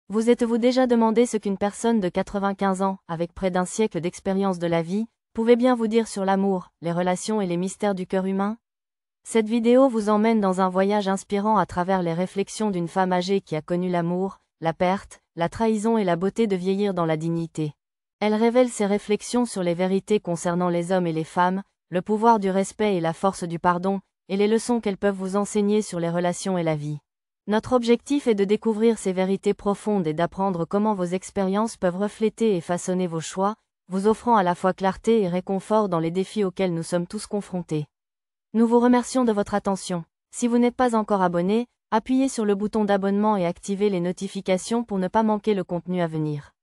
Vous êtes-vous déjà demandé ce qu'une personne de 95 ans, avec près d'un siècle d'expérience de la vie, pouvait bien vous dire sur l'amour, les relations et les mystères du cœur humain? Cette vidéo vous emmène dans un voyage inspirant à travers les réflexions d'une femme âgée qui a connu l'amour, la perte, la trahison et la beauté de vieillir dans la dignité. Elle révèle ses réflexions sur les vérités concernant les hommes et les femmes, le pouvoir du respect et la force du pardon, et les leçons qu'elles peuvent vous enseigner sur les relations et la vie. Notre objectif est de découvrir ces vérités profondes et d'apprendre comment vos expériences peuvent refléter et façonner vos choix, vous offrant à la fois clarté et réconfort dans les défis auxquels nous sommes tous confrontés. Nous vous remercions de votre attention. Si vous n'êtes pas encore abonné, appuyez sur le bouton d'abonnement et activez les notifications pour ne pas manquer le contenu à venir.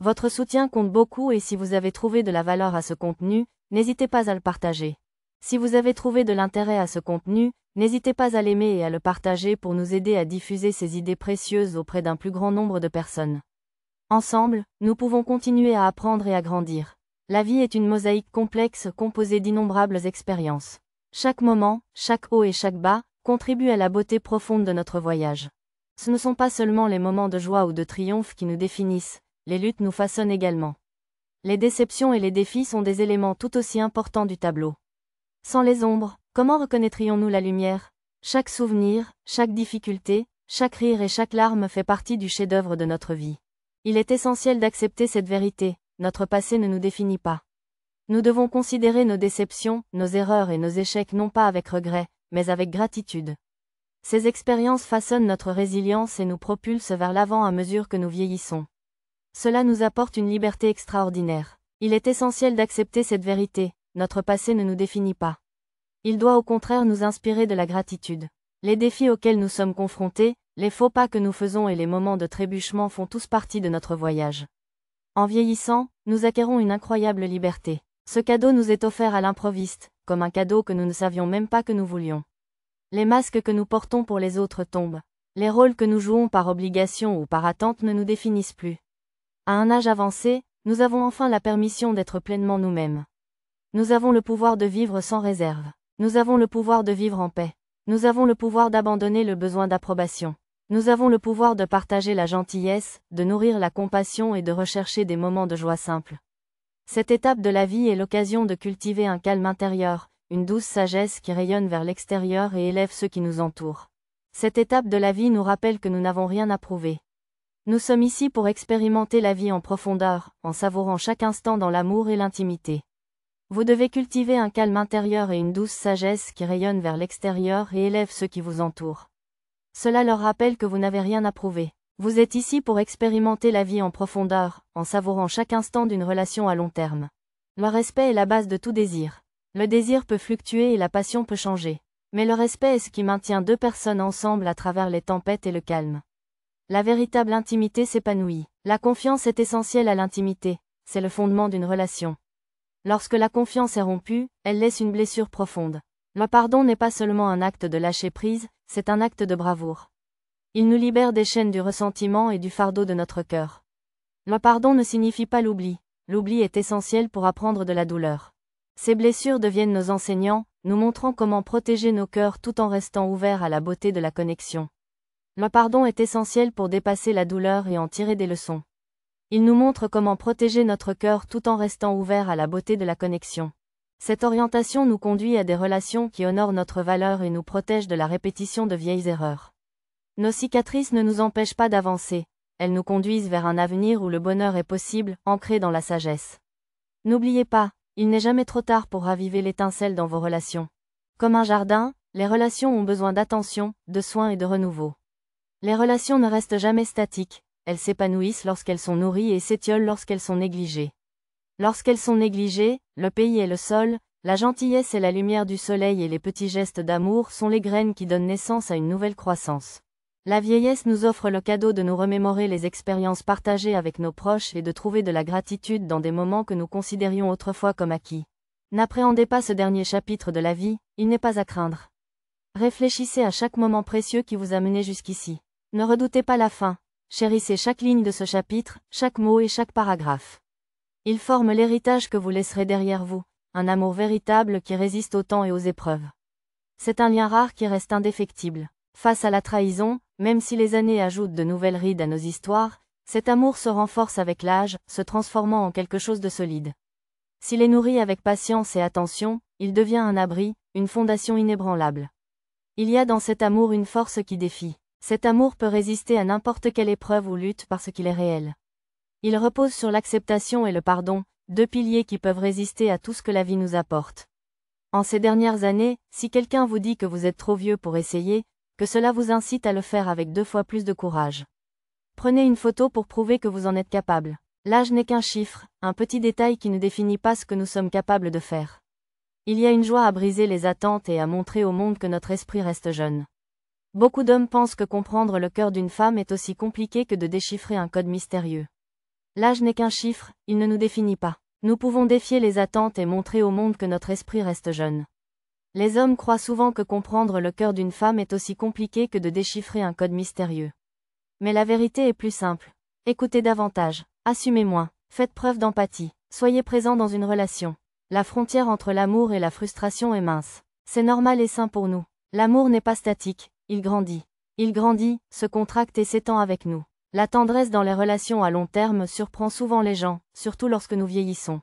Votre soutien compte beaucoup et si vous avez trouvé de la valeur à ce contenu, n'hésitez pas à le partager. Si vous avez trouvé de l'intérêt à ce contenu, n'hésitez pas à l'aimer et à le partager pour nous aider à diffuser ces idées précieuses auprès d'un plus grand nombre de personnes. Ensemble, nous pouvons continuer à apprendre et à grandir. La vie est une mosaïque complexe composée d'innombrables expériences. Chaque moment, chaque haut et chaque bas, contribue à la beauté profonde de notre voyage. Ce ne sont pas seulement les moments de joie ou de triomphe qui nous définissent, les luttes nous façonnent également. Les déceptions et les défis sont des éléments tout aussi importants du tableau. Sans les ombres, comment reconnaîtrions-nous la lumière? Chaque souvenir, chaque difficulté, chaque rire et chaque larme fait partie du chef-d'œuvre de notre vie. Il est essentiel d'accepter cette vérité, notre passé ne nous définit pas. Nous devons considérer nos déceptions, nos erreurs et nos échecs non pas avec regret, mais avec gratitude. Ces expériences façonnent notre résilience et nous propulsent vers l'avant à mesure que nous vieillissons. Cela nous apporte une liberté extraordinaire. Il est essentiel d'accepter cette vérité, notre passé ne nous définit pas. Il doit au contraire nous inspirer de la gratitude. Les défis auxquels nous sommes confrontés, les faux pas que nous faisons et les moments de trébuchement font tous partie de notre voyage. En vieillissant, nous acquérons une incroyable liberté. Ce cadeau nous est offert à l'improviste, comme un cadeau que nous ne savions même pas que nous voulions. Les masques que nous portons pour les autres tombent. Les rôles que nous jouons par obligation ou par attente ne nous définissent plus. À un âge avancé, nous avons enfin la permission d'être pleinement nous-mêmes. Nous avons le pouvoir de vivre sans réserve. Nous avons le pouvoir de vivre en paix. Nous avons le pouvoir d'abandonner le besoin d'approbation. Nous avons le pouvoir de partager la gentillesse, de nourrir la compassion et de rechercher des moments de joie simples. Cette étape de la vie est l'occasion de cultiver un calme intérieur, une douce sagesse qui rayonne vers l'extérieur et élève ceux qui nous entourent. Cette étape de la vie nous rappelle que nous n'avons rien à prouver. Nous sommes ici pour expérimenter la vie en profondeur, en savourant chaque instant dans l'amour et l'intimité. Vous devez cultiver un calme intérieur et une douce sagesse qui rayonne vers l'extérieur et élève ceux qui vous entourent. Cela leur rappelle que vous n'avez rien à prouver. Vous êtes ici pour expérimenter la vie en profondeur, en savourant chaque instant d'une relation à long terme. Le respect est la base de tout désir. Le désir peut fluctuer et la passion peut changer. Mais le respect est ce qui maintient deux personnes ensemble à travers les tempêtes et le calme. La véritable intimité s'épanouit. La confiance est essentielle à l'intimité, c'est le fondement d'une relation. Lorsque la confiance est rompue, elle laisse une blessure profonde. Le pardon n'est pas seulement un acte de lâcher prise, c'est un acte de bravoure. Il nous libère des chaînes du ressentiment et du fardeau de notre cœur. Le pardon ne signifie pas l'oubli. L'oubli est essentiel pour apprendre de la douleur. Ces blessures deviennent nos enseignants, nous montrant comment protéger nos cœurs tout en restant ouverts à la beauté de la connexion. Le pardon est essentiel pour dépasser la douleur et en tirer des leçons. Il nous montre comment protéger notre cœur tout en restant ouverts à la beauté de la connexion. Cette orientation nous conduit à des relations qui honorent notre valeur et nous protègent de la répétition de vieilles erreurs. Nos cicatrices ne nous empêchent pas d'avancer, elles nous conduisent vers un avenir où le bonheur est possible, ancré dans la sagesse. N'oubliez pas, il n'est jamais trop tard pour raviver l'étincelle dans vos relations. Comme un jardin, les relations ont besoin d'attention, de soins et de renouveau. Les relations ne restent jamais statiques, elles s'épanouissent lorsqu'elles sont nourries et s'étiolent lorsqu'elles sont négligées. Lorsqu'elles sont négligées, le pays et le sol, la gentillesse et la lumière du soleil et les petits gestes d'amour sont les graines qui donnent naissance à une nouvelle croissance. La vieillesse nous offre le cadeau de nous remémorer les expériences partagées avec nos proches et de trouver de la gratitude dans des moments que nous considérions autrefois comme acquis. N'appréhendez pas ce dernier chapitre de la vie, il n'est pas à craindre. Réfléchissez à chaque moment précieux qui vous a mené jusqu'ici. Ne redoutez pas la fin, chérissez chaque ligne de ce chapitre, chaque mot et chaque paragraphe. Ils forment l'héritage que vous laisserez derrière vous, un amour véritable qui résiste au temps et aux épreuves. C'est un lien rare qui reste indéfectible. Face à la trahison, Même si les années ajoutent de nouvelles rides à nos histoires, cet amour se renforce avec l'âge, se transformant en quelque chose de solide. S'il est nourri avec patience et attention, il devient un abri, une fondation inébranlable. Il y a dans cet amour une force qui défie. Cet amour peut résister à n'importe quelle épreuve ou lutte parce qu'il est réel. Il repose sur l'acceptation et le pardon, deux piliers qui peuvent résister à tout ce que la vie nous apporte. En ces dernières années, si quelqu'un vous dit que vous êtes trop vieux pour essayer, que cela vous incite à le faire avec 2 fois plus de courage. Prenez une photo pour prouver que vous en êtes capable. L'âge n'est qu'un chiffre, un petit détail qui ne définit pas ce que nous sommes capables de faire. Il y a une joie à briser les attentes et à montrer au monde que notre esprit reste jeune. Beaucoup d'hommes pensent que comprendre le cœur d'une femme est aussi compliqué que de déchiffrer un code mystérieux. L'âge n'est qu'un chiffre, il ne nous définit pas. Nous pouvons défier les attentes et montrer au monde que notre esprit reste jeune. Les hommes croient souvent que comprendre le cœur d'une femme est aussi compliqué que de déchiffrer un code mystérieux. Mais la vérité est plus simple. Écoutez davantage, assumez moins, faites preuve d'empathie, soyez présent dans une relation. La frontière entre l'amour et la frustration est mince. C'est normal et sain pour nous. L'amour n'est pas statique, il grandit. Il grandit, se contracte et s'étend avec nous. La tendresse dans les relations à long terme surprend souvent les gens, surtout lorsque nous vieillissons.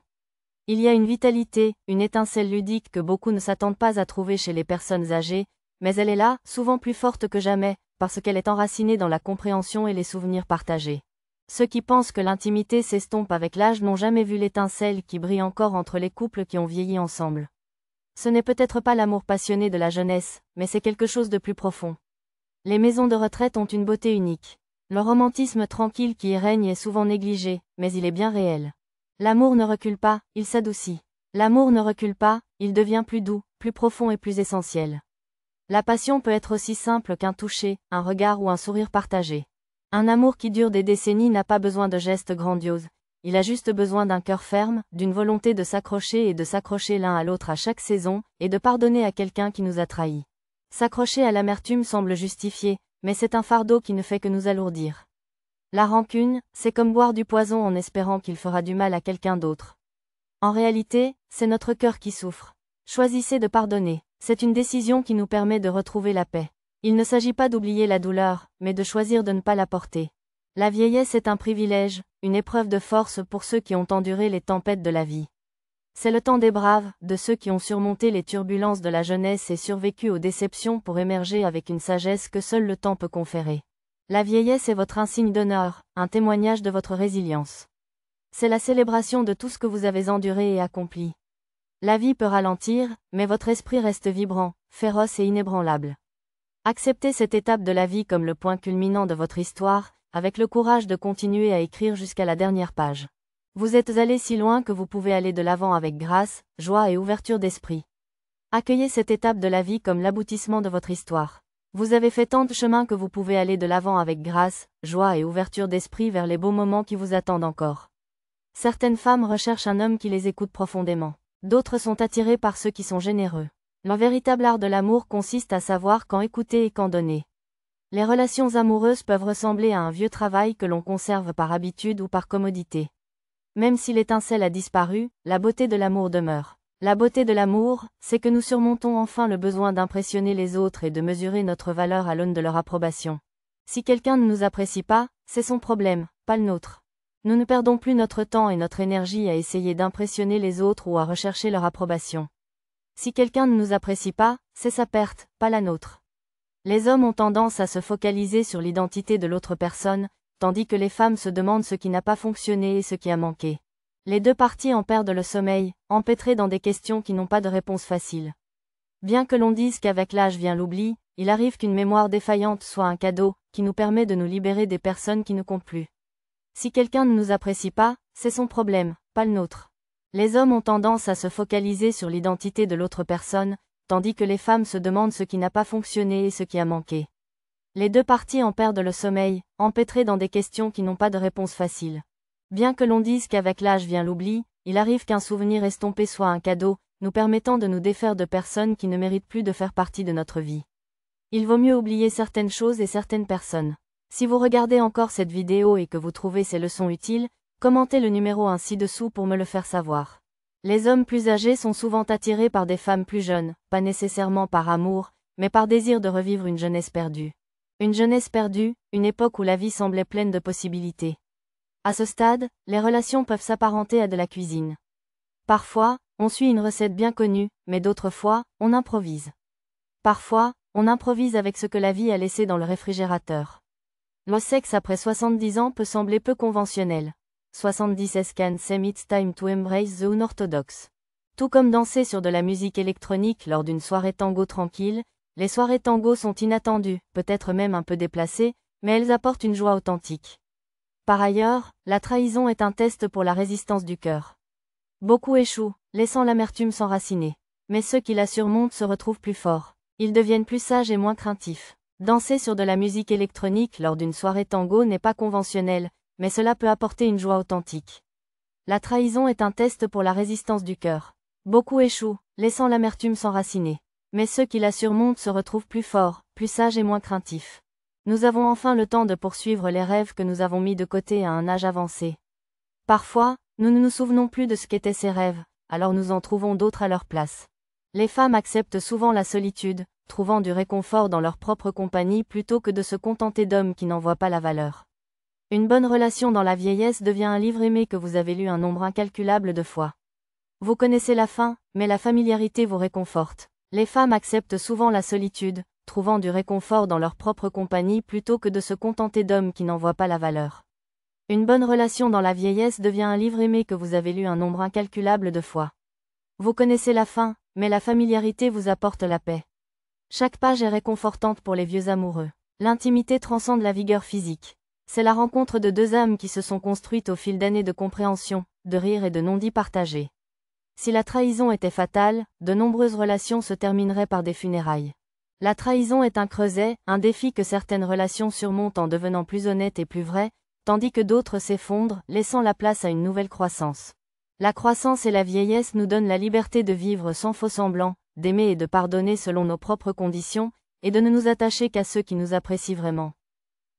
Il y a une vitalité, une étincelle ludique que beaucoup ne s'attendent pas à trouver chez les personnes âgées, mais elle est là, souvent plus forte que jamais, parce qu'elle est enracinée dans la compréhension et les souvenirs partagés. Ceux qui pensent que l'intimité s'estompe avec l'âge n'ont jamais vu l'étincelle qui brille encore entre les couples qui ont vieilli ensemble. Ce n'est peut-être pas l'amour passionné de la jeunesse, mais c'est quelque chose de plus profond. Les maisons de retraite ont une beauté unique. Le romantisme tranquille qui y règne est souvent négligé, mais il est bien réel. L'amour ne recule pas, il s'adoucit. L'amour ne recule pas, il devient plus doux, plus profond et plus essentiel. La passion peut être aussi simple qu'un toucher, un regard ou un sourire partagé. Un amour qui dure des décennies n'a pas besoin de gestes grandioses, il a juste besoin d'un cœur ferme, d'une volonté de s'accrocher et de s'accrocher l'un à l'autre à chaque saison, et de pardonner à quelqu'un qui nous a trahis. S'accrocher à l'amertume semble justifié, mais c'est un fardeau qui ne fait que nous alourdir. La rancune, c'est comme boire du poison en espérant qu'il fera du mal à quelqu'un d'autre. En réalité, c'est notre cœur qui souffre. Choisissez de pardonner, c'est une décision qui nous permet de retrouver la paix. Il ne s'agit pas d'oublier la douleur, mais de choisir de ne pas la porter. La vieillesse est un privilège, une épreuve de force pour ceux qui ont enduré les tempêtes de la vie. C'est le temps des braves, de ceux qui ont surmonté les turbulences de la jeunesse et survécu aux déceptions pour émerger avec une sagesse que seul le temps peut conférer. La vieillesse est votre insigne d'honneur, un témoignage de votre résilience. C'est la célébration de tout ce que vous avez enduré et accompli. La vie peut ralentir, mais votre esprit reste vibrant, féroce et inébranlable. Acceptez cette étape de la vie comme le point culminant de votre histoire, avec le courage de continuer à écrire jusqu'à la dernière page. Vous êtes allé si loin que vous pouvez aller de l'avant avec grâce, joie et ouverture d'esprit. Accueillez cette étape de la vie comme l'aboutissement de votre histoire. Vous avez fait tant de chemin que vous pouvez aller de l'avant avec grâce, joie et ouverture d'esprit vers les beaux moments qui vous attendent encore. Certaines femmes recherchent un homme qui les écoute profondément. D'autres sont attirées par ceux qui sont généreux. Le véritable art de l'amour consiste à savoir quand écouter et quand donner. Les relations amoureuses peuvent ressembler à un vieux travail que l'on conserve par habitude ou par commodité. Même si l'étincelle a disparu, la beauté de l'amour demeure. La beauté de l'amour, c'est que nous surmontons enfin le besoin d'impressionner les autres et de mesurer notre valeur à l'aune de leur approbation. Si quelqu'un ne nous apprécie pas, c'est son problème, pas le nôtre. Nous ne perdons plus notre temps et notre énergie à essayer d'impressionner les autres ou à rechercher leur approbation. Si quelqu'un ne nous apprécie pas, c'est sa perte, pas la nôtre. Les hommes ont tendance à se focaliser sur l'identité de l'autre personne, tandis que les femmes se demandent ce qui n'a pas fonctionné et ce qui a manqué. Les deux parties en perdent le sommeil, empêtrées dans des questions qui n'ont pas de réponse facile. Bien que l'on dise qu'avec l'âge vient l'oubli, il arrive qu'une mémoire défaillante soit un cadeau, qui nous permet de nous libérer des personnes qui ne comptent plus. Si quelqu'un ne nous apprécie pas, c'est son problème, pas le nôtre. Les hommes ont tendance à se focaliser sur l'identité de l'autre personne, tandis que les femmes se demandent ce qui n'a pas fonctionné et ce qui a manqué. Les deux parties en perdent le sommeil, empêtrées dans des questions qui n'ont pas de réponse facile. Bien que l'on dise qu'avec l'âge vient l'oubli, il arrive qu'un souvenir estompé soit un cadeau, nous permettant de nous défaire de personnes qui ne méritent plus de faire partie de notre vie. Il vaut mieux oublier certaines choses et certaines personnes. Si vous regardez encore cette vidéo et que vous trouvez ces leçons utiles, commentez le numéro 1 ci-dessous pour me le faire savoir. Les hommes plus âgés sont souvent attirés par des femmes plus jeunes, pas nécessairement par amour, mais par désir de revivre une jeunesse perdue. Une jeunesse perdue, une époque où la vie semblait pleine de possibilités. À ce stade, les relations peuvent s'apparenter à de la cuisine. Parfois, on suit une recette bien connue, mais d'autres fois, on improvise. Parfois, on improvise avec ce que la vie a laissé dans le réfrigérateur. Le sexe après 70 ans peut sembler peu conventionnel. 70 can say it's time to embrace the unorthodox. Tout comme danser sur de la musique électronique lors d'une soirée tango tranquille, les soirées tango sont inattendues, peut-être même un peu déplacées, mais elles apportent une joie authentique. Par ailleurs, la trahison est un test pour la résistance du cœur. Beaucoup échouent, laissant l'amertume s'enraciner. Mais ceux qui la surmontent se retrouvent plus forts. Ils deviennent plus sages et moins craintifs. Danser sur de la musique électronique lors d'une soirée tango n'est pas conventionnel, mais cela peut apporter une joie authentique. La trahison est un test pour la résistance du cœur. Beaucoup échouent, laissant l'amertume s'enraciner. Mais ceux qui la surmontent se retrouvent plus forts, plus sages et moins craintifs. Nous avons enfin le temps de poursuivre les rêves que nous avons mis de côté à un âge avancé. Parfois, nous ne nous souvenons plus de ce qu'étaient ces rêves, alors nous en trouvons d'autres à leur place. Les femmes acceptent souvent la solitude, trouvant du réconfort dans leur propre compagnie plutôt que de se contenter d'hommes qui n'en voient pas la valeur. Une bonne relation dans la vieillesse devient un livre aimé que vous avez lu un nombre incalculable de fois. Vous connaissez la fin, mais la familiarité vous réconforte. Les femmes acceptent souvent la solitude, trouvant du réconfort dans leur propre compagnie plutôt que de se contenter d'hommes qui n'en voient pas la valeur. Une bonne relation dans la vieillesse devient un livre aimé que vous avez lu un nombre incalculable de fois. Vous connaissez la fin, mais la familiarité vous apporte la paix. Chaque page est réconfortante pour les vieux amoureux. L'intimité transcende la vigueur physique. C'est la rencontre de deux âmes qui se sont construites au fil d'années de compréhension, de rires et de non-dits partagés. Si la trahison était fatale, de nombreuses relations se termineraient par des funérailles. La trahison est un creuset, un défi que certaines relations surmontent en devenant plus honnêtes et plus vraies, tandis que d'autres s'effondrent, laissant la place à une nouvelle croissance. La croissance et la vieillesse nous donnent la liberté de vivre sans faux-semblant, d'aimer et de pardonner selon nos propres conditions, et de ne nous attacher qu'à ceux qui nous apprécient vraiment.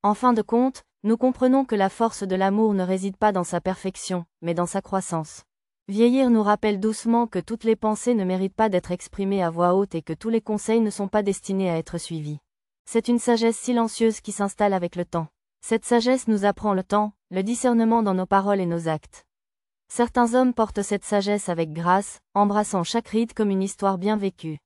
En fin de compte, nous comprenons que la force de l'amour ne réside pas dans sa perfection, mais dans sa croissance. Vieillir nous rappelle doucement que toutes les pensées ne méritent pas d'être exprimées à voix haute et que tous les conseils ne sont pas destinés à être suivis. C'est une sagesse silencieuse qui s'installe avec le temps. Cette sagesse nous apprend le temps, le discernement dans nos paroles et nos actes. Certains hommes portent cette sagesse avec grâce, embrassant chaque ride comme une histoire bien vécue.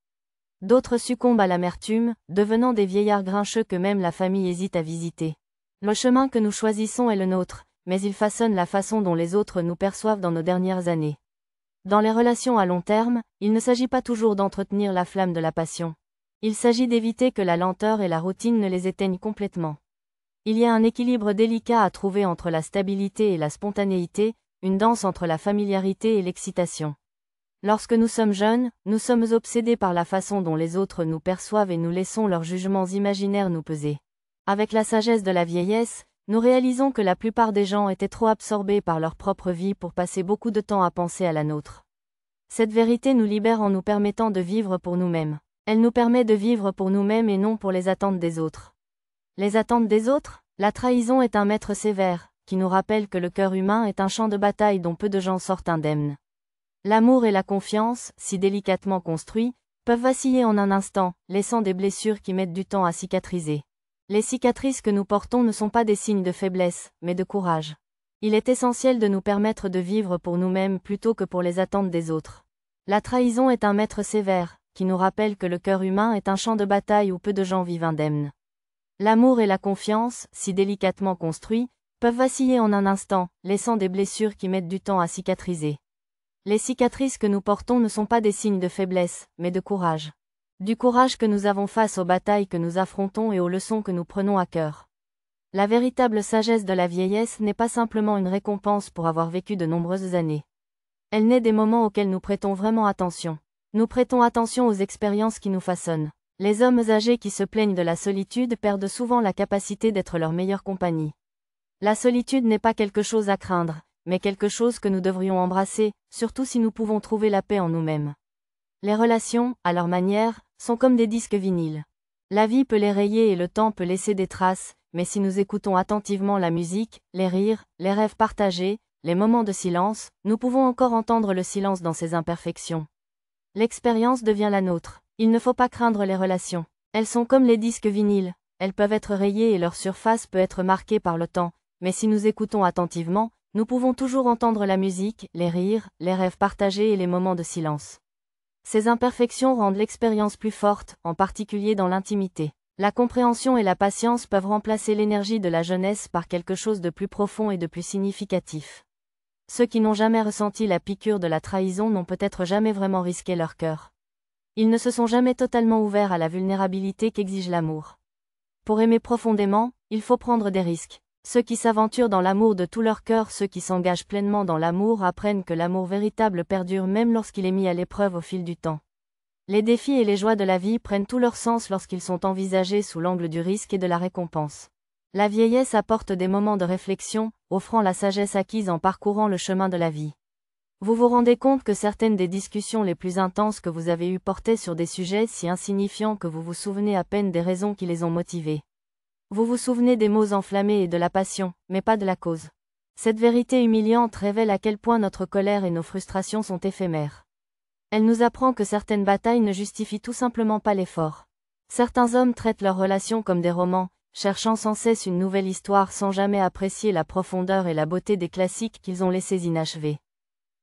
D'autres succombent à l'amertume, devenant des vieillards grincheux que même la famille hésite à visiter. Le chemin que nous choisissons est le nôtre, mais il façonne la façon dont les autres nous perçoivent dans nos dernières années. Dans les relations à long terme, il ne s'agit pas toujours d'entretenir la flamme de la passion. Il s'agit d'éviter que la lenteur et la routine ne les éteignent complètement. Il y a un équilibre délicat à trouver entre la stabilité et la spontanéité, une danse entre la familiarité et l'excitation. Lorsque nous sommes jeunes, nous sommes obsédés par la façon dont les autres nous perçoivent et nous laissons leurs jugements imaginaires nous peser. Avec la sagesse de la vieillesse, nous réalisons que la plupart des gens étaient trop absorbés par leur propre vie pour passer beaucoup de temps à penser à la nôtre. Cette vérité nous libère en nous permettant de vivre pour nous-mêmes. Elle nous permet de vivre pour nous-mêmes et non pour les attentes des autres. Les attentes des autres? La trahison est un maître sévère, qui nous rappelle que le cœur humain est un champ de bataille dont peu de gens sortent indemnes. L'amour et la confiance, si délicatement construits, peuvent vaciller en un instant, laissant des blessures qui mettent du temps à cicatriser. Les cicatrices que nous portons ne sont pas des signes de faiblesse, mais de courage. Il est essentiel de nous permettre de vivre pour nous-mêmes plutôt que pour les attentes des autres. La trahison est un maître sévère, qui nous rappelle que le cœur humain est un champ de bataille où peu de gens vivent indemnes. L'amour et la confiance, si délicatement construits, peuvent vaciller en un instant, laissant des blessures qui mettent du temps à cicatriser. Les cicatrices que nous portons ne sont pas des signes de faiblesse, mais de courage. Du courage que nous avons face aux batailles que nous affrontons et aux leçons que nous prenons à cœur. La véritable sagesse de la vieillesse n'est pas simplement une récompense pour avoir vécu de nombreuses années. Elle naît des moments auxquels nous prêtons vraiment attention. Nous prêtons attention aux expériences qui nous façonnent. Les hommes âgés qui se plaignent de la solitude perdent souvent la capacité d'être leur meilleure compagnie. La solitude n'est pas quelque chose à craindre, mais quelque chose que nous devrions embrasser, surtout si nous pouvons trouver la paix en nous-mêmes. Les relations, à leur manière, sont comme des disques vinyles. La vie peut les rayer et le temps peut laisser des traces, mais si nous écoutons attentivement la musique, les rires, les rêves partagés, les moments de silence, nous pouvons encore entendre le silence dans ses imperfections. L'expérience devient la nôtre. Il ne faut pas craindre les relations. Elles sont comme les disques vinyles. elles peuvent être rayées et leur surface peut être marquée par le temps, mais si nous écoutons attentivement, nous pouvons toujours entendre la musique, les rires, les rêves partagés et les moments de silence. Ces imperfections rendent l'expérience plus forte, en particulier dans l'intimité. La compréhension et la patience peuvent remplacer l'énergie de la jeunesse par quelque chose de plus profond et de plus significatif. Ceux qui n'ont jamais ressenti la piqûre de la trahison n'ont peut-être jamais vraiment risqué leur cœur. Ils ne se sont jamais totalement ouverts à la vulnérabilité qu'exige l'amour. Pour aimer profondément, il faut prendre des risques. Ceux qui s'aventurent dans l'amour de tout leur cœur, ceux qui s'engagent pleinement dans l'amour apprennent que l'amour véritable perdure même lorsqu'il est mis à l'épreuve au fil du temps. Les défis et les joies de la vie prennent tout leur sens lorsqu'ils sont envisagés sous l'angle du risque et de la récompense. La vieillesse apporte des moments de réflexion, offrant la sagesse acquise en parcourant le chemin de la vie. Vous vous rendez compte que certaines des discussions les plus intenses que vous avez eues portaient sur des sujets si insignifiants que vous vous souvenez à peine des raisons qui les ont motivés. Vous vous souvenez des mots enflammés et de la passion, mais pas de la cause. Cette vérité humiliante révèle à quel point notre colère et nos frustrations sont éphémères. Elle nous apprend que certaines batailles ne justifient tout simplement pas l'effort. Certains hommes traitent leurs relations comme des romans, cherchant sans cesse une nouvelle histoire sans jamais apprécier la profondeur et la beauté des classiques qu'ils ont laissés inachevés.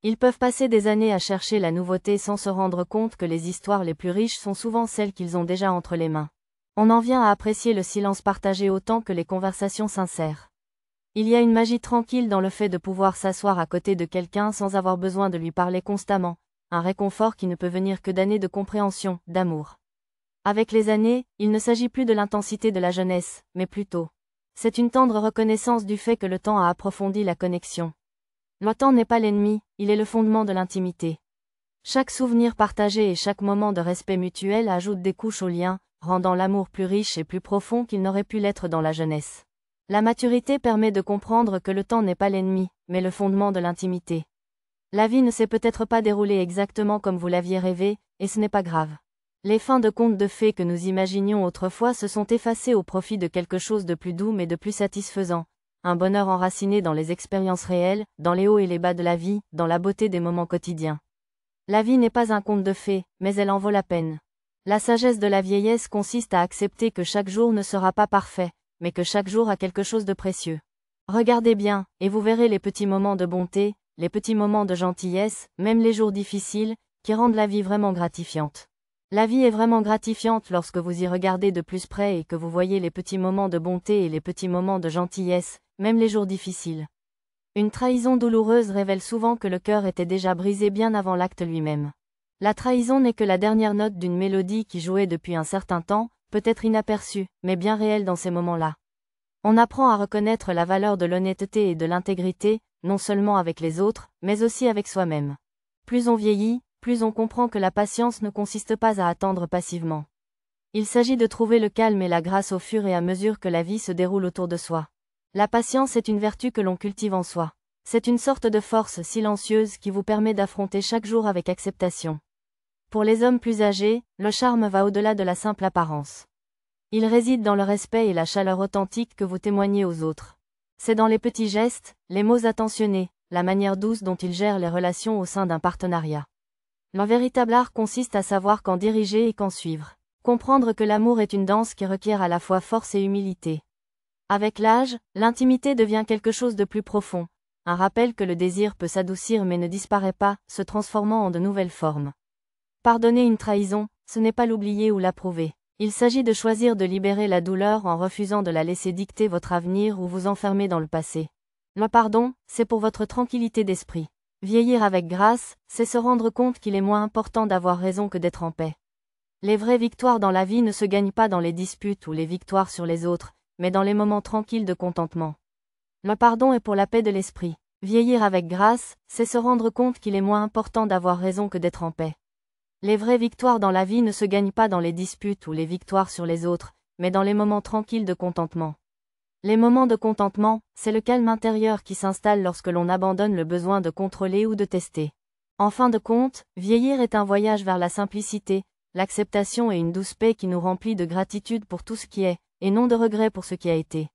Ils peuvent passer des années à chercher la nouveauté sans se rendre compte que les histoires les plus riches sont souvent celles qu'ils ont déjà entre les mains. On en vient à apprécier le silence partagé autant que les conversations sincères. Il y a une magie tranquille dans le fait de pouvoir s'asseoir à côté de quelqu'un sans avoir besoin de lui parler constamment, un réconfort qui ne peut venir que d'années de compréhension, d'amour. Avec les années, il ne s'agit plus de l'intensité de la jeunesse, mais plutôt. C'est une tendre reconnaissance du fait que le temps a approfondi la connexion. Le temps n'est pas l'ennemi, il est le fondement de l'intimité. Chaque souvenir partagé et chaque moment de respect mutuel ajoute des couches au lien, rendant l'amour plus riche et plus profond qu'il n'aurait pu l'être dans la jeunesse. La maturité permet de comprendre que le temps n'est pas l'ennemi, mais le fondement de l'intimité. La vie ne s'est peut-être pas déroulée exactement comme vous l'aviez rêvé, et ce n'est pas grave. Les fins de contes de fées que nous imaginions autrefois se sont effacées au profit de quelque chose de plus doux mais de plus satisfaisant. Un bonheur enraciné dans les expériences réelles, dans les hauts et les bas de la vie, dans la beauté des moments quotidiens. La vie n'est pas un conte de fées, mais elle en vaut la peine. La sagesse de la vieillesse consiste à accepter que chaque jour ne sera pas parfait, mais que chaque jour a quelque chose de précieux. Regardez bien, et vous verrez les petits moments de bonté, les petits moments de gentillesse, même les jours difficiles, qui rendent la vie vraiment gratifiante. La vie est vraiment gratifiante lorsque vous y regardez de plus près et que vous voyez les petits moments de bonté et les petits moments de gentillesse, même les jours difficiles. Une trahison douloureuse révèle souvent que le cœur était déjà brisé bien avant l'acte lui-même. La trahison n'est que la dernière note d'une mélodie qui jouait depuis un certain temps, peut-être inaperçue, mais bien réelle dans ces moments-là. On apprend à reconnaître la valeur de l'honnêteté et de l'intégrité, non seulement avec les autres, mais aussi avec soi-même. Plus on vieillit, plus on comprend que la patience ne consiste pas à attendre passivement. Il s'agit de trouver le calme et la grâce au fur et à mesure que la vie se déroule autour de soi. La patience est une vertu que l'on cultive en soi. C'est une sorte de force silencieuse qui vous permet d'affronter chaque jour avec acceptation. Pour les hommes plus âgés, le charme va au-delà de la simple apparence. Il réside dans le respect et la chaleur authentique que vous témoignez aux autres. C'est dans les petits gestes, les mots attentionnés, la manière douce dont ils gèrent les relations au sein d'un partenariat. Le véritable art consiste à savoir quand diriger et quand suivre. Comprendre que l'amour est une danse qui requiert à la fois force et humilité. Avec l'âge, l'intimité devient quelque chose de plus profond, un rappel que le désir peut s'adoucir mais ne disparaît pas, se transformant en de nouvelles formes. Pardonner une trahison, ce n'est pas l'oublier ou l'approuver. Il s'agit de choisir de libérer la douleur en refusant de la laisser dicter votre avenir ou vous enfermer dans le passé. Le pardon, c'est pour votre tranquillité d'esprit. Vieillir avec grâce, c'est se rendre compte qu'il est moins important d'avoir raison que d'être en paix. Les vraies victoires dans la vie ne se gagnent pas dans les disputes ou les victoires sur les autres, mais dans les moments tranquilles de contentement. Le pardon est pour la paix de l'esprit. Vieillir avec grâce, c'est se rendre compte qu'il est moins important d'avoir raison que d'être en paix. Les vraies victoires dans la vie ne se gagnent pas dans les disputes ou les victoires sur les autres, mais dans les moments tranquilles de contentement. Les moments de contentement, c'est le calme intérieur qui s'installe lorsque l'on abandonne le besoin de contrôler ou de tester. En fin de compte, vieillir est un voyage vers la simplicité, l'acceptation et une douce paix qui nous remplit de gratitude pour tout ce qui est, et non de regret pour ce qui a été.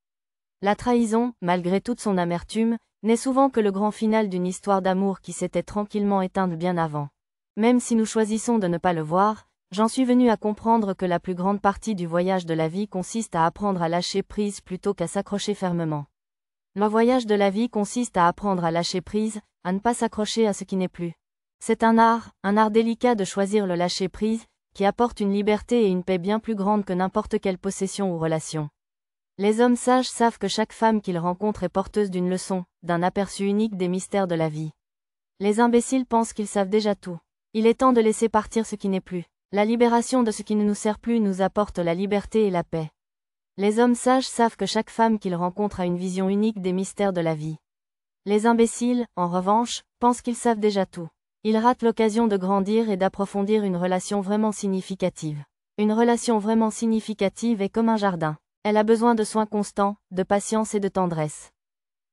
La trahison, malgré toute son amertume, n'est souvent que le grand final d'une histoire d'amour qui s'était tranquillement éteinte bien avant. Même si nous choisissons de ne pas le voir, J'en suis venu à comprendre que la plus grande partie du voyage de la vie consiste à apprendre à lâcher prise plutôt qu'à s'accrocher fermement. Le voyage de la vie consiste à apprendre à lâcher prise, à ne pas s'accrocher à ce qui n'est plus. C'est un art délicat de choisir le lâcher prise, qui apporte une liberté et une paix bien plus grande que n'importe quelle possession ou relation. Les hommes sages savent que chaque femme qu'ils rencontrent est porteuse d'une leçon, d'un aperçu unique des mystères de la vie. Les imbéciles pensent qu'ils savent déjà tout. Il est temps de laisser partir ce qui n'est plus. La libération de ce qui ne nous sert plus nous apporte la liberté et la paix. Les hommes sages savent que chaque femme qu'ils rencontrent a une vision unique des mystères de la vie. Les imbéciles, en revanche, pensent qu'ils savent déjà tout. Ils ratent l'occasion de grandir et d'approfondir une relation vraiment significative. Une relation vraiment significative est comme un jardin. Elle a besoin de soins constants, de patience et de tendresse.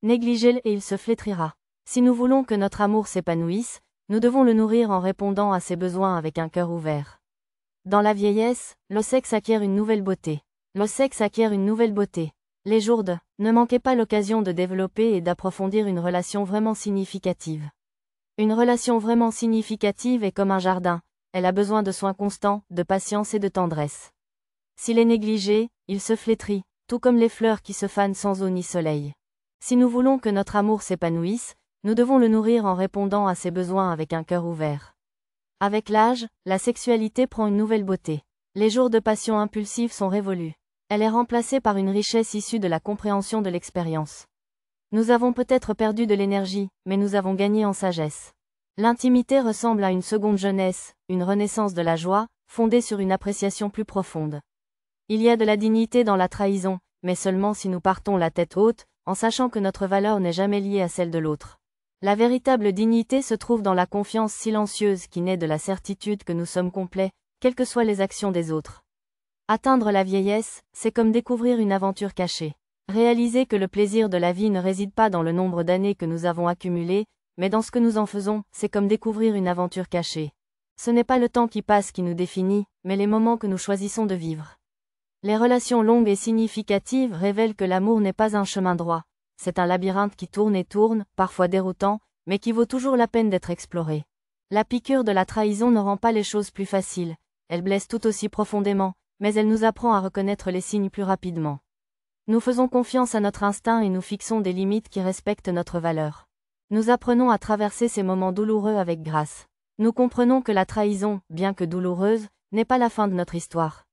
Négligez-le et il se flétrira. Si nous voulons que notre amour s'épanouisse, nous devons le nourrir en répondant à ses besoins avec un cœur ouvert. Dans la vieillesse, le sexe acquiert une nouvelle beauté. Le sexe acquiert une nouvelle beauté. Les jours de, ne manquez pas l'occasion de développer et d'approfondir une relation vraiment significative. Une relation vraiment significative est comme un jardin, elle a besoin de soins constants, de patience et de tendresse. S'il est négligé, il se flétrit, tout comme les fleurs qui se fanent sans eau ni soleil. Si nous voulons que notre amour s'épanouisse, nous devons le nourrir en répondant à ses besoins avec un cœur ouvert. Avec l'âge, la sexualité prend une nouvelle beauté. Les jours de passion impulsive sont révolus. Elle est remplacée par une richesse issue de la compréhension de l'expérience. Nous avons peut-être perdu de l'énergie, mais nous avons gagné en sagesse. L'intimité ressemble à une seconde jeunesse, une renaissance de la joie, fondée sur une appréciation plus profonde. Il y a de la dignité dans la trahison, mais seulement si nous partons la tête haute, en sachant que notre valeur n'est jamais liée à celle de l'autre. La véritable dignité se trouve dans la confiance silencieuse qui naît de la certitude que nous sommes complets, quelles que soient les actions des autres. Atteindre la vieillesse, c'est comme découvrir une aventure cachée. Réaliser que le plaisir de la vie ne réside pas dans le nombre d'années que nous avons accumulées, mais dans ce que nous en faisons, c'est comme découvrir une aventure cachée. Ce n'est pas le temps qui passe qui nous définit, mais les moments que nous choisissons de vivre. Les relations longues et significatives révèlent que l'amour n'est pas un chemin droit. C'est un labyrinthe qui tourne et tourne, parfois déroutant, mais qui vaut toujours la peine d'être exploré. La piqûre de la trahison ne rend pas les choses plus faciles, elle blesse tout aussi profondément, mais elle nous apprend à reconnaître les signes plus rapidement. Nous faisons confiance à notre instinct et nous fixons des limites qui respectent notre valeur. Nous apprenons à traverser ces moments douloureux avec grâce. Nous comprenons que la trahison, bien que douloureuse, n'est pas la fin de notre histoire.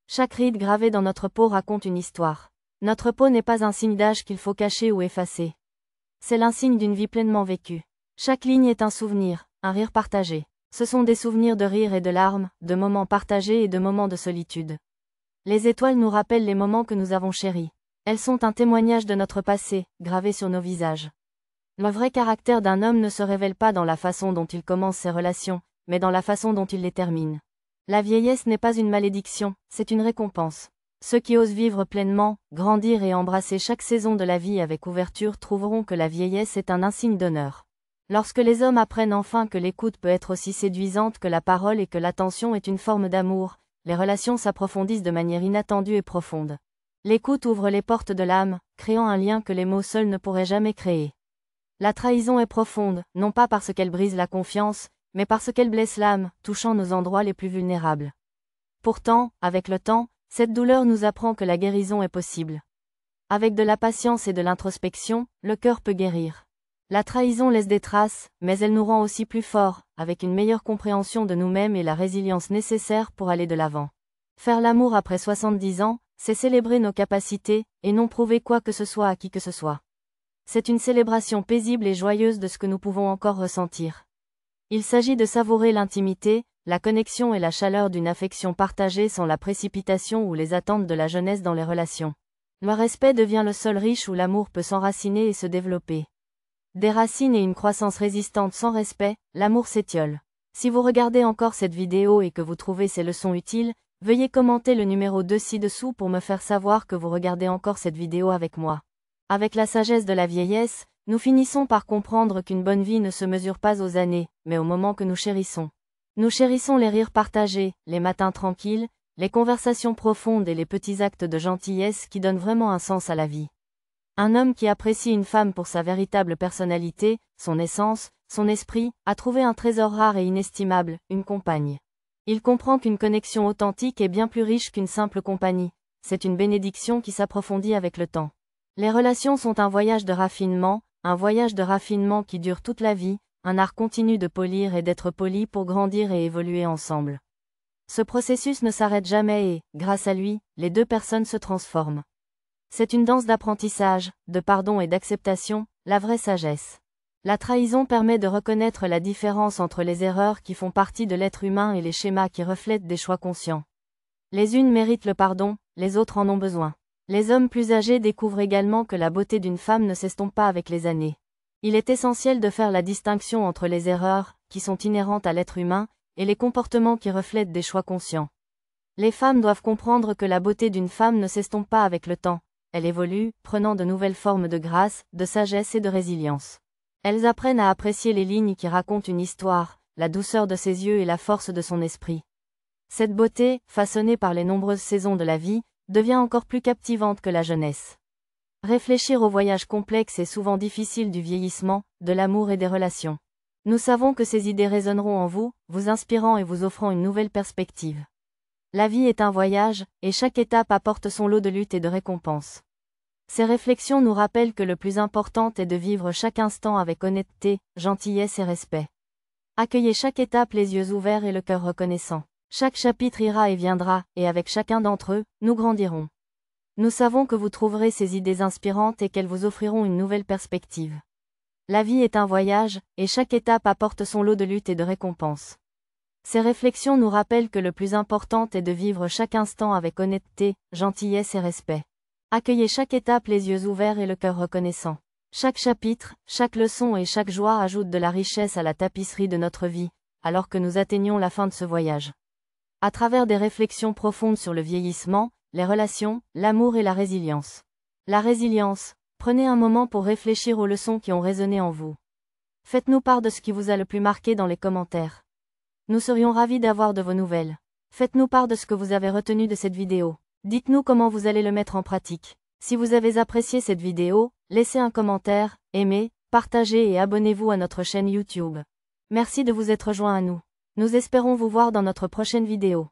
Chaque ride gravée dans notre peau raconte une histoire. Notre peau n'est pas un signe d'âge qu'il faut cacher ou effacer. C'est l'insigne d'une vie pleinement vécue. Chaque ligne est un souvenir, un rire partagé. Ce sont des souvenirs de rire et de larmes, de moments partagés et de moments de solitude. Les étoiles nous rappellent les moments que nous avons chéris. Elles sont un témoignage de notre passé, gravé sur nos visages. Le vrai caractère d'un homme ne se révèle pas dans la façon dont il commence ses relations, mais dans la façon dont il les termine. La vieillesse n'est pas une malédiction, c'est une récompense. Ceux qui osent vivre pleinement, grandir et embrasser chaque saison de la vie avec ouverture trouveront que la vieillesse est un insigne d'honneur. Lorsque les hommes apprennent enfin que l'écoute peut être aussi séduisante que la parole et que l'attention est une forme d'amour, les relations s'approfondissent de manière inattendue et profonde. L'écoute ouvre les portes de l'âme, créant un lien que les mots seuls ne pourraient jamais créer. La trahison est profonde, non pas parce qu'elle brise la confiance, mais parce qu'elle blesse l'âme, touchant nos endroits les plus vulnérables. Pourtant, avec le temps, cette douleur nous apprend que la guérison est possible. Avec de la patience et de l'introspection, le cœur peut guérir. La trahison laisse des traces, mais elle nous rend aussi plus forts, avec une meilleure compréhension de nous-mêmes et la résilience nécessaire pour aller de l'avant. Faire l'amour après 70 ans, c'est célébrer nos capacités, et non prouver quoi que ce soit à qui que ce soit. C'est une célébration paisible et joyeuse de ce que nous pouvons encore ressentir. Il s'agit de savourer l'intimité, la connexion et la chaleur d'une affection partagée sans la précipitation ou les attentes de la jeunesse dans les relations. Le respect devient le sol riche où l'amour peut s'enraciner et se développer. Des racines et une croissance résistante sans respect, l'amour s'étiole. Si vous regardez encore cette vidéo et que vous trouvez ces leçons utiles, veuillez commenter le numéro 2 ci-dessous pour me faire savoir que vous regardez encore cette vidéo avec moi. Avec la sagesse de la vieillesse, nous finissons par comprendre qu'une bonne vie ne se mesure pas aux années, mais aux moments que nous chérissons. Nous chérissons les rires partagés, les matins tranquilles, les conversations profondes et les petits actes de gentillesse qui donnent vraiment un sens à la vie. Un homme qui apprécie une femme pour sa véritable personnalité, son essence, son esprit, a trouvé un trésor rare et inestimable, une compagne. Il comprend qu'une connexion authentique est bien plus riche qu'une simple compagnie. C'est une bénédiction qui s'approfondit avec le temps. Les relations sont un voyage de raffinement qui dure toute la vie, un art continu de polir et d'être poli pour grandir et évoluer ensemble. Ce processus ne s'arrête jamais et, grâce à lui, les deux personnes se transforment. C'est une danse d'apprentissage, de pardon et d'acceptation, la vraie sagesse. La trahison permet de reconnaître la différence entre les erreurs qui font partie de l'être humain et les schémas qui reflètent des choix conscients. Les unes méritent le pardon, les autres en ont besoin. Les hommes plus âgés découvrent également que la beauté d'une femme ne s'estompe pas avec les années. Il est essentiel de faire la distinction entre les erreurs, qui sont inhérentes à l'être humain, et les comportements qui reflètent des choix conscients. Les femmes doivent comprendre que la beauté d'une femme ne s'estompe pas avec le temps. Elle évolue, prenant de nouvelles formes de grâce, de sagesse et de résilience. Elles apprennent à apprécier les lignes qui racontent une histoire, la douceur de ses yeux et la force de son esprit. Cette beauté, façonnée par les nombreuses saisons de la vie, devient encore plus captivante que la jeunesse. Réfléchir au voyage complexe et souvent difficile du vieillissement, de l'amour et des relations. Nous savons que ces idées résonneront en vous, vous inspirant et vous offrant une nouvelle perspective. La vie est un voyage, et chaque étape apporte son lot de luttes et de récompenses. Ces réflexions nous rappellent que le plus important est de vivre chaque instant avec honnêteté, gentillesse et respect. Accueillez chaque étape les yeux ouverts et le cœur reconnaissant. Chaque chapitre ira et viendra, et avec chacun d'entre eux, nous grandirons. Nous savons que vous trouverez ces idées inspirantes et qu'elles vous offriront une nouvelle perspective. La vie est un voyage, et chaque étape apporte son lot de luttes et de récompenses. Ces réflexions nous rappellent que le plus important est de vivre chaque instant avec honnêteté, gentillesse et respect. Accueillez chaque étape les yeux ouverts et le cœur reconnaissant. Chaque chapitre, chaque leçon et chaque joie ajoutent de la richesse à la tapisserie de notre vie, alors que nous atteignons la fin de ce voyage. À travers des réflexions profondes sur le vieillissement, les relations, l'amour et la résilience. La résilience, prenez un moment pour réfléchir aux leçons qui ont résonné en vous. Faites-nous part de ce qui vous a le plus marqué dans les commentaires. Nous serions ravis d'avoir de vos nouvelles. Faites-nous part de ce que vous avez retenu de cette vidéo. Dites-nous comment vous allez le mettre en pratique. Si vous avez apprécié cette vidéo, laissez un commentaire, aimez, partagez et abonnez-vous à notre chaîne YouTube. Merci de vous être joint à nous. Nous espérons vous voir dans notre prochaine vidéo.